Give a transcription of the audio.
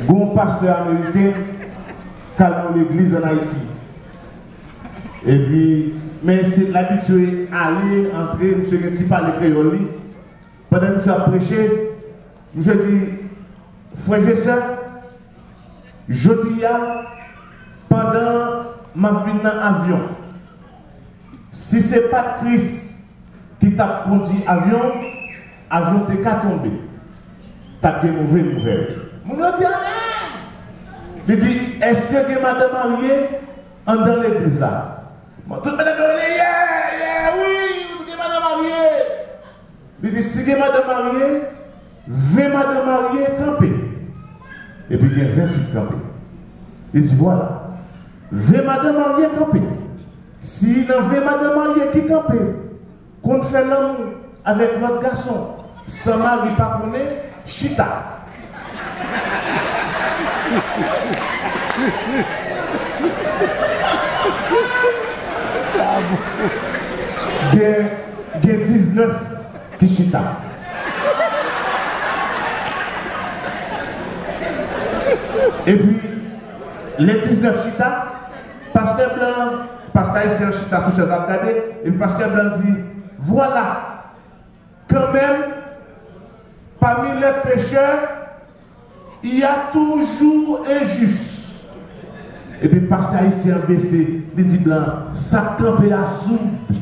bon pasteur américain qui a dans l'église en Haïti. Et puis, mais c'est l'habitude aller, entrer, monsieur qui parle créole. Pendant que monsieur a prêché, monsieur dit, frère et sœurs, je dis pendant ma vie dans l'avion, si ce n'est pas Christ qui t'a conduit l'avion, l'avion t'est qu'à tomber. T'as des mauvaises nouvelles. Mon dit Amen. Il dit, est-ce que madame mariée en dans l'église là? Tout le monde dit, oui, madame mariée. Il dit, si madame mariée, 20 madame mariée campées. Et puis il y a 20 filles campées. Il dit, voilà, 20 madame mariée campées. Si dans 20 madame mariée qui campées, qu'on fait l'amour avec notre garçon, sans mari pas connaît, chita. C'est ça. Il y a 19 qui chita. Et puis, les 19 chita, pasteur blanc, pasteur ici en chita sous chaise à regarder, et le pasteur blanc dit, voilà, quand même, parmi les pécheurs, il y a toujours injuste. Et puis, pasteur ici en baissé, il dit blanc, ça campé à soude.